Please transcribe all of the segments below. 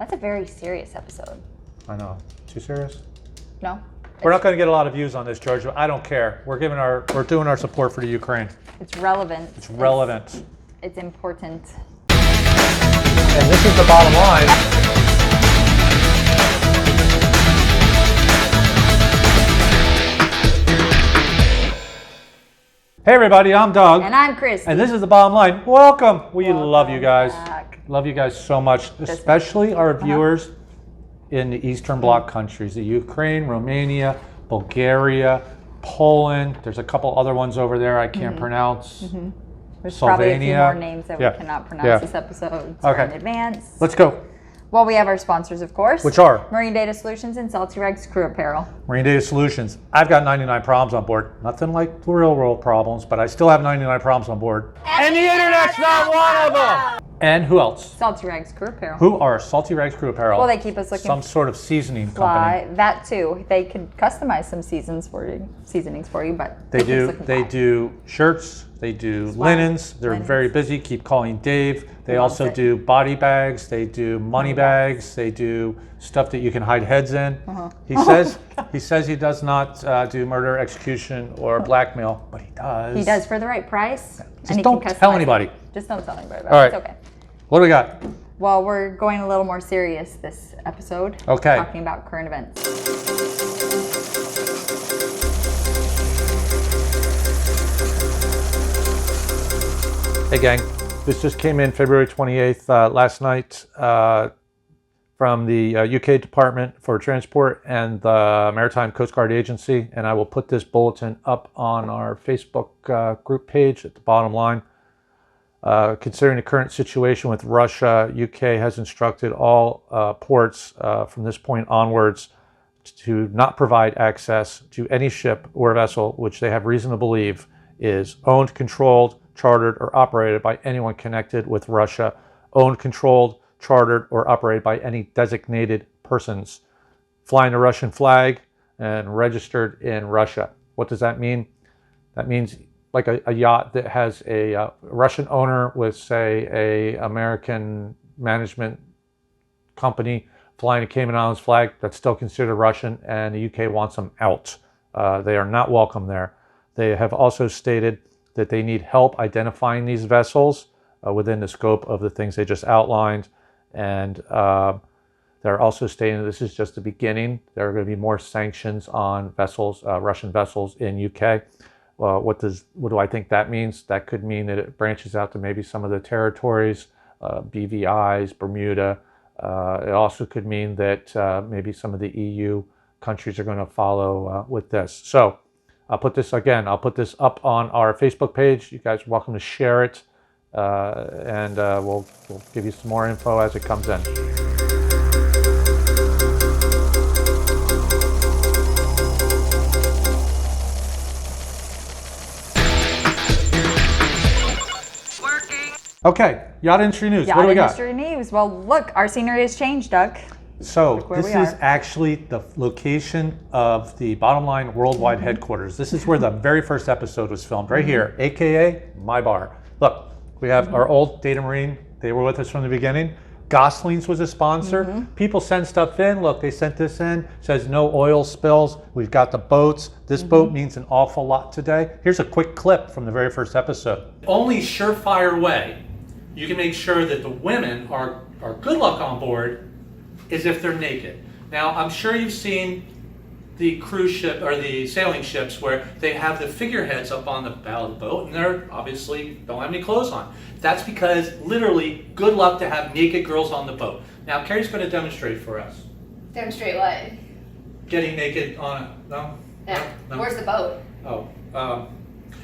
That's a very serious episode. I know. Too serious? No. We're not going to get a lot of views on this, George. But I don't care. We're doing our support for the Ukraine. It's relevant. It's relevant. It's important. And this is the bottom line. Hey everybody, I'm Doug. And I'm Chris. And this is the bottom line. Welcome. We love you guys. Back. Love you guys so much, especially our viewers in the Eastern Bloc countries, the Ukraine, Romania, Bulgaria, Poland. There's a couple other ones over there I can't pronounce. There's Slovenia. probably a few more names that we cannot pronounce this episode in advance. Let's go. Well, we have our sponsors, of course. Which are? Marine Data Solutions and Salty Rags Crew Apparel. Marine Data Solutions. I've got 99 problems on board. Nothing like the real world problems, but I still have 99 problems on board. And the internet's not one of them! And who else? Salty Rags Crew Apparel. Who are Salty Rags Crew Apparel? Well, they keep us looking some sort of seasoning fly. company. That too. They could customize some seasonings for you, but They do shirts, they do linens. They're very busy. Keep calling Dave. They also do body bags. They do money bags. They do stuff that you can hide heads in. He says he does not do murder, execution, or blackmail, but he does. He does for the right price. Just don't tell anybody. Just don't tell anybody about it. All right. It's okay. What do we got? Well, we're going a little more serious this episode. Okay. Talking about current events. Hey gang, this just came in February 28th last night from the UK Department for Transport and the Maritime Coast Guard Agency, and I will put this bulletin up on our Facebook group page at the bottom line. Considering the current situation with Russia, UK has instructed all ports from this point onwards to not provide access to any ship or vessel which they have reason to believe is owned, controlled, chartered, or operated by anyone connected with Russia, owned, controlled, chartered, or operated by any designated persons flying the Russian flag and registered in Russia. What does that mean? That means like a yacht that has a Russian owner with, say, a American management company flying a Cayman Islands flag, that's still considered Russian, and the UK wants them out. They are not welcome there. They have also stated that they need help identifying these vessels within the scope of the things they just outlined. And they're also stating that this is just the beginning. There are going to be more sanctions on vessels, Russian vessels in UK. What do I think that means? That could mean that it branches out to maybe some of the territories, BVIs, Bermuda. It also could mean that maybe some of the EU countries are going to follow with this. So I'll put this up on our Facebook page. You guys are welcome to share it, and we'll give you some more info as it comes in. Okay, yacht industry news. What do we got? Yacht industry news. Well, look, our scenery has changed, Doug. So this is actually the location of the Bottom Line Worldwide headquarters. This is where the very first episode was filmed, right here, AKA my bar. Look, we have our old Data Marine. They were with us from the beginning. Gosling's was a sponsor. People send stuff in. Look, they sent this in. It says no oil spills. We've got the boats. This boat means an awful lot today. Here's a quick clip from the very first episode. Only surefire way you can make sure that the women are good luck on board is if they're naked. Now, I'm sure you've seen the cruise ship or the sailing ships where they have the figureheads up on the bow of the boat and they're obviously don't have any clothes on. That's because literally good luck to have naked girls on the boat. Now, Carrie's going to demonstrate for us. Demonstrate what? Getting naked on a, no? No. Where's the boat? Oh,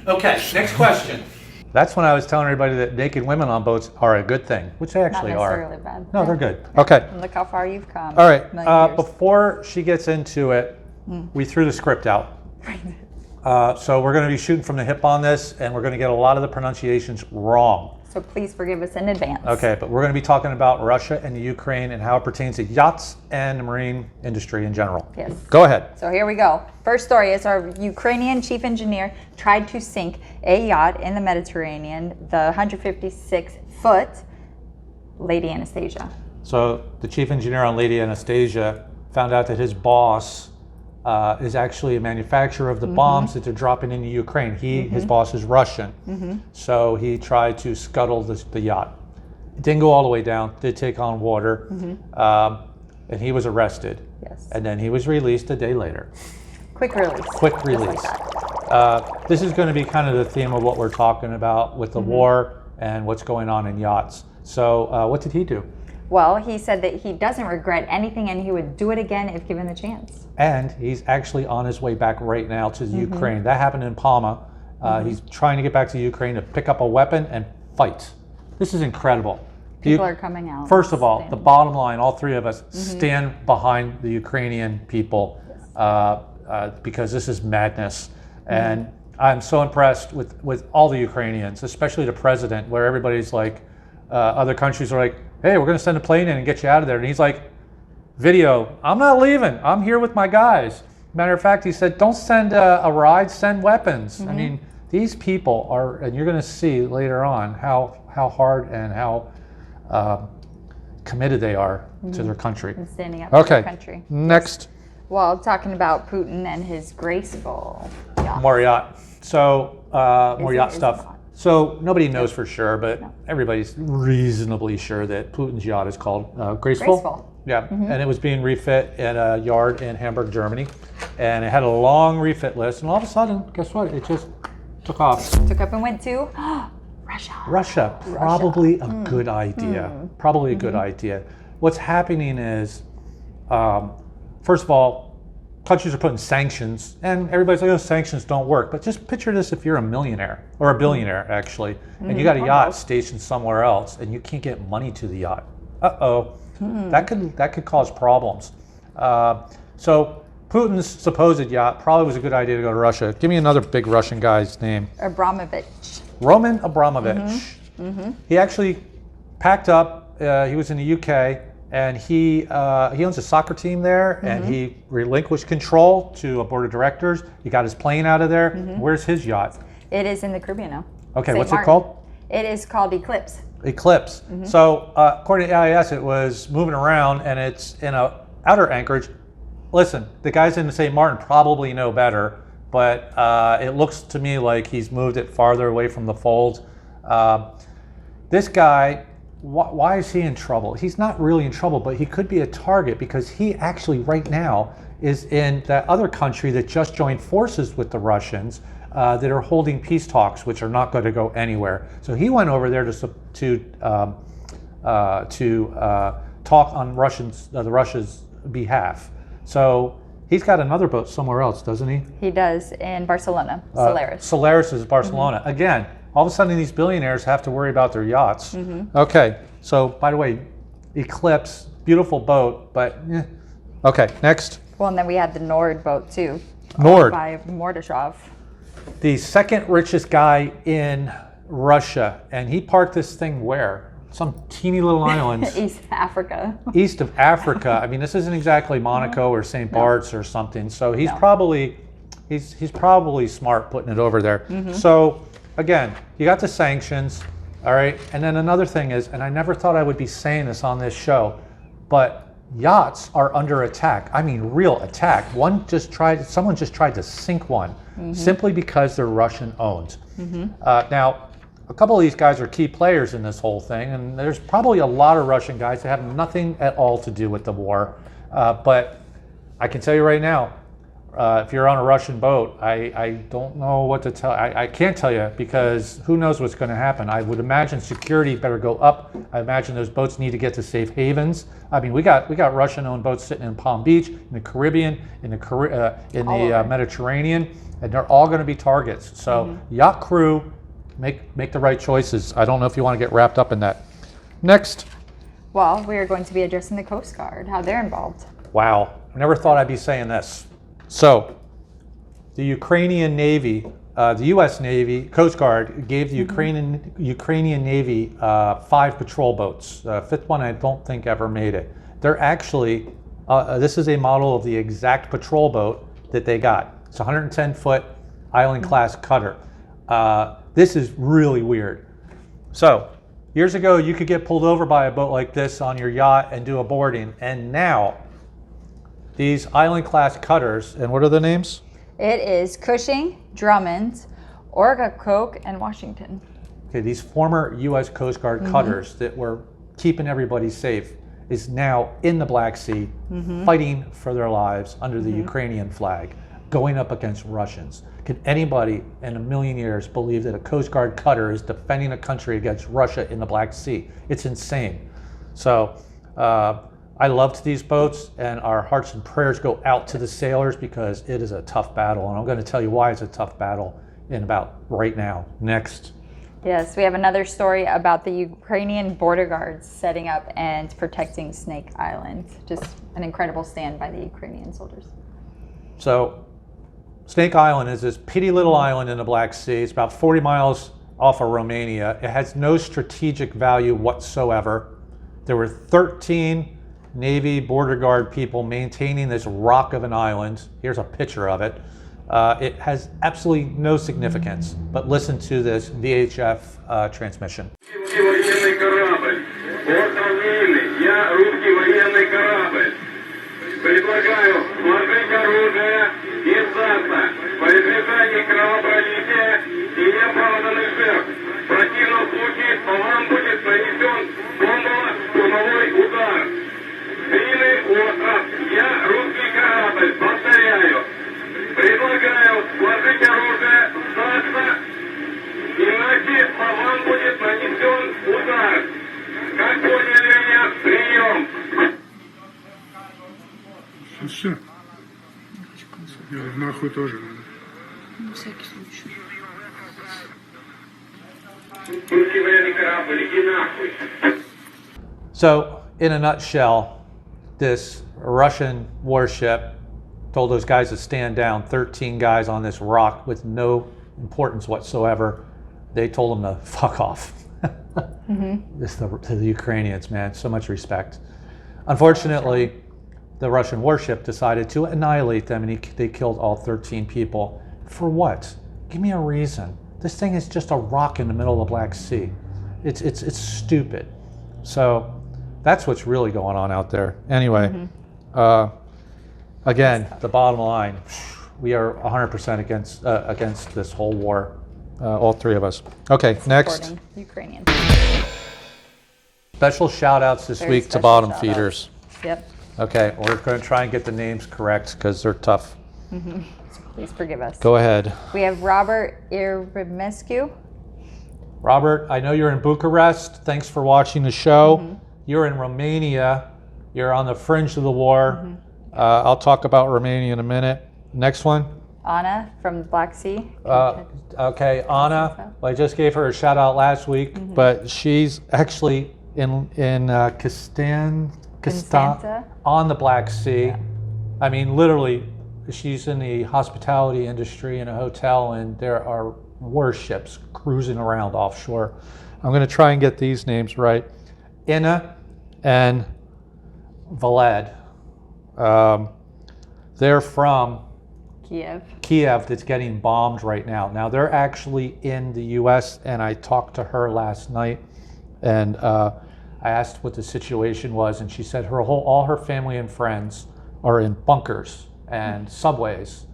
okay, next question. That's when I was telling everybody that naked women on boats are a good thing, which they actually Not necessarily are. Bad. No, they're good. Okay. And look how far you've come. All right. Before she gets into it, we threw the script out. So we're going to be shooting from the hip on this, and we're going to get a lot of the pronunciations wrong. So please forgive us in advance. Okay, but we're going to be talking about Russia and the Ukraine and how it pertains to yachts and the marine industry in general. Yes. Go ahead. So here we go. First story is our Ukrainian chief engineer tried to sink a yacht in the Mediterranean, the 156-foot Lady Anastasia. So the chief engineer on Lady Anastasia found out that his boss is actually a manufacturer of the bombs that they're dropping into Ukraine. His boss is Russian. So he tried to scuttle the yacht. It didn't go all the way down, did take on water, and he was arrested. Yes. And then he was released a day later. Quick release. Quick Just release. like that. This is going to be kind of the theme of what we're talking about with the war and what's going on in yachts. So what did he do? Well, he said that he doesn't regret anything and he would do it again if given the chance. And he's actually on his way back right now to Ukraine. That happened in Palma. He's trying to get back to Ukraine to pick up a weapon and fight. This is incredible. People are coming out. First of all, the bottom line, all three of us stand behind the Ukrainian people because this is madness. And I'm so impressed with all the Ukrainians, especially the president, where everybody's like, other countries are like, hey, we're going to send a plane in and get you out of there. And he's like, video, I'm not leaving. I'm here with my guys. Matter of fact, he said, don't send a ride, send weapons. I mean, these people are, and you're going to see later on how hard and how committed they are to their country. And standing up for their country. Next. Well, talking about Putin and his graceful yacht. More yacht. So, more yacht Is stuff. not. So, nobody knows for sure, but everybody's reasonably sure that Putin's yacht is called Graceful. Graceful. Yeah, and it was being refit at a yard in Hamburg, Germany. And it had a long refit list. And all of a sudden, guess what? It just took off. Took up and went to Russia. Russia, probably a good idea. Probably a good idea. What's happening is, first of all, countries are putting sanctions, and everybody's like, oh, sanctions don't work. But just picture this if you're a millionaire, or a billionaire, actually, and you got a yacht stationed somewhere else, and you can't get money to the yacht. Uh-oh. That could cause problems. So Putin's supposed yacht probably was a good idea to go to Russia. Give me another big Russian guy's name. Abramovich. Roman Abramovich. He actually packed up. He was in the UK, and he owns a soccer team there, and he relinquished control to a board of directors. He got his plane out of there. Where's his yacht? It is in the Caribbean now. Okay, St. what's Martin. it called? It is called Eclipse. Eclipse. So according to AIS, it was moving around, and it's in a outer anchorage. Listen, the guys in St. Martin probably know better, but it looks to me like he's moved it farther away from the fold. This guy, why is he in trouble? He's not really in trouble, but he could be a target because he actually right now is in that other country that just joined forces with the Russians that are holding peace talks, which are not going to go anywhere. So he went over there to talk on the Russia's behalf. So he's got another boat somewhere else, doesn't he? He does in Barcelona, Solaris. Solaris is Barcelona. Again, all of a sudden these billionaires have to worry about their yachts. Okay, so by the way, Eclipse, beautiful boat, but okay, next. Well, and then we had the Nord boat too. Nord. By Mordashov. The second richest guy in Russia, and he parked this thing where? Some teeny little islands. East Africa. East of Africa. I mean, this isn't exactly Monaco or St. Bart's or something. So he's probably smart putting it over there. So again, you got the sanctions, all right. And then another thing is, and I never thought I would be saying this on this show, but yachts are under attack. I mean, real attack. Someone just tried to sink one simply because they're Russian owned. Now, a couple of these guys are key players in this whole thing, and there's probably a lot of Russian guys that have nothing at all to do with the war. But I can tell you right now, if you're on a Russian boat, I don't know what to tell. I can't tell you because who knows what's going to happen. I would imagine security better go up. I imagine those boats need to get to safe havens. I mean, we got Russian-owned boats sitting in Palm Beach, in the Caribbean, in the Mediterranean, and they're all going to be targets. So yacht crew, make the right choices. I don't know if you want to get wrapped up in that. Next. Well, we are going to be addressing the Coast Guard, how they're involved. Wow, I never thought I'd be saying this. So, the Ukrainian Navy, the U.S. Navy, Coast Guard, gave the Ukrainian Navy 5 patrol boats. Fifth one I don't think ever made it. They're actually, this is a model of the exact patrol boat that they got. It's a 110-foot island-class cutter. This is really weird. So, Years ago, you could get pulled over by a boat like this on your yacht and do a boarding. And now, these island-class cutters, and what are the names? It is Cushing, Drummond, Orgacoke, and Washington. Okay, these former U.S. Coast Guard cutters that were keeping everybody safe is now in the Black Sea, fighting for their lives under the Ukrainian flag, going up against Russians. Could anybody in a million years believe that a Coast Guard cutter is defending a country against Russia in the Black Sea? It's insane. So I loved these boats, and our hearts and prayers go out to the sailors because it is a tough battle. And I'm going to tell you why it's a tough battle in about right now. Next. Yes, we have another story about the Ukrainian border guards setting up and protecting Snake Island. Just an incredible stand by the Ukrainian soldiers. So Snake Island is this petty little island in the Black Sea. It's about 40 miles off of Romania. It has no strategic value whatsoever. There were 13 Navy border guard people maintaining this rock of an island. Here's a picture of it. It has absolutely no significance, but listen to this VHF transmission. Предлагаю сложить оружие и сдаться по избежанию кровопролития и неоправданных жертв. В противном случае по вам будет нанесен бомбово-штурмовой удар. Длинный остров. Я русский корабль. Повторяю. Предлагаю сложить оружие, сдаться, иначе по вам будет нанесен удар. Как поняли меня? Прием. Все. Нахуй тоже надо. На всякий случай. Русский военный корабль, иди нахуй. So, in a nutshell, this Russian warship told those guys to stand down, 13 guys on this rock with no importance whatsoever. They told them to fuck off. This to the Ukrainians, man, so much respect. Unfortunately, the Russian warship decided to annihilate them, and they killed all 13 people. For what? Give me a reason. This thing is just a rock in the middle of the Black Sea. It's stupid. So that's what's really going on out there. Anyway, again, the bottom line, we are 100% against this whole war, all three of us. Okay, next. Supporting Ukrainians. Special shout outs this Very week to special bottom shout-outs. feeders. Yep. Okay, we're going to try and get the names correct because they're tough. Please forgive us. Go ahead. We have Robert Iremescu. Robert, I know you're in Bucharest. Thanks for watching the show. You're in Romania. You're on the fringe of the war. I'll talk about Romania in a minute. Next one. Anna from the Black Sea. Okay, Anna. I just gave her a shout out last week, but she's actually in Constanta on the Black Sea. Yeah. I mean, literally, she's in the hospitality industry in a hotel, and there are warships cruising around offshore. I'm going to try and get these names right. Inna and Vlad. They're from Kiev that's getting bombed right now. Now, they're actually in the U.S., and I talked to her last night, and I asked what the situation was, and she said all her family and friends are in bunkers and subways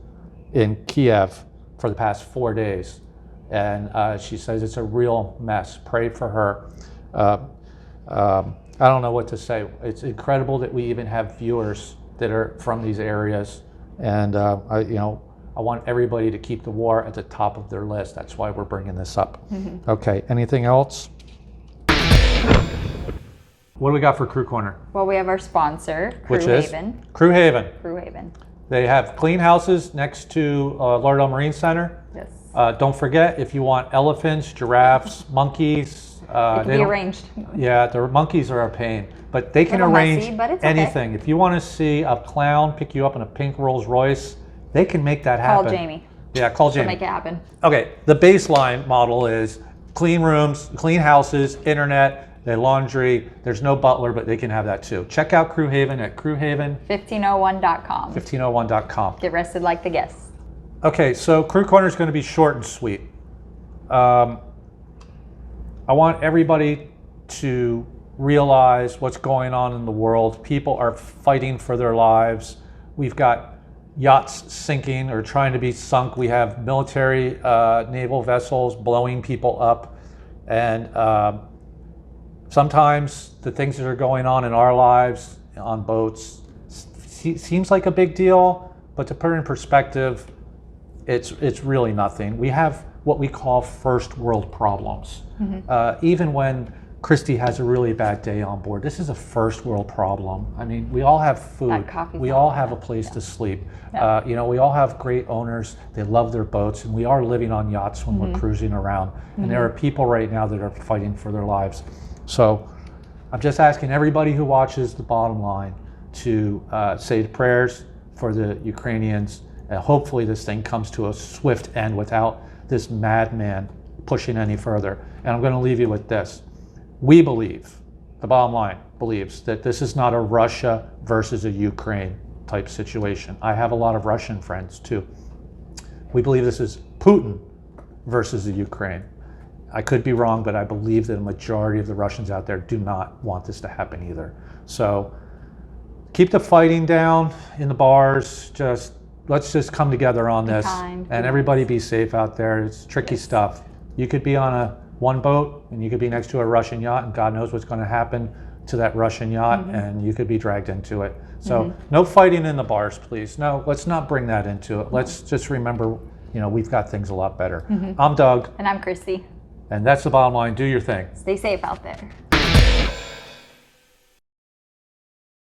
in Kiev for the past 4 days. And she says it's a real mess. Pray for her. I don't know what to say. It's incredible that we even have viewers that are from these areas. And I want everybody to keep the war at the top of their list. That's why we're bringing this up. Okay, anything else? What do we got for Crew Corner? Well, we have our sponsor, Crew Which is? Haven. Crew Haven. Crew Haven. They have clean houses next to Lauderdale Marine Center. Yes. Don't forget, if you want elephants, giraffes, monkeys. It can be arranged. Yeah, the monkeys are a pain, but they can Little arrange messy, but it's okay. anything. If you want to see a clown pick you up in a pink Rolls Royce, they can make that happen. Call Jamie. Yeah, call She'll Jamie. make it happen. Okay, the baseline model is clean rooms, clean houses, internet, their laundry. There's no butler, but they can have that too. Check out Crew Haven at crewhaven1501.com. 1501.com. Get rested like the guests. Okay, so Crew Corner is going to be short and sweet. I want everybody to realize what's going on in the world. People are fighting for their lives. We've got yachts sinking or trying to be sunk. We have military naval vessels blowing people up. And sometimes the things that are going on in our lives on boats seems like a big deal, but to put it in perspective, it's really nothing. We have what we call first world problems. Even when Christy has a really bad day on board, this is a first world problem. I mean, we all have food. We all have a place to sleep. You know, we all have great owners. They love their boats, and we are living on yachts when we're cruising around. And there are people right now that are fighting for their lives. So I'm just asking everybody who watches the bottom line to say the prayers for the Ukrainians, and hopefully this thing comes to a swift end without this madman pushing any further. And I'm going to leave you with this. We believe, the bottom line believes, that this is not a Russia versus a Ukraine type situation. I have a lot of Russian friends too. We believe this is Putin versus the Ukraine. I could be wrong, but I believe that a majority of the Russians out there do not want this to happen either. So keep the fighting down in the bars. Let's just come together on this, and everybody be safe out there. It's tricky stuff. You could be on one boat and you could be next to a Russian yacht, and God knows what's going to happen to that Russian yacht, and you could be dragged into it. So no fighting in the bars, please. No, let's not bring that into it. Let's just remember, you know, we've got things a lot better. I'm Doug. And I'm Christy. And that's the bottom line. Do your thing. Stay safe out there.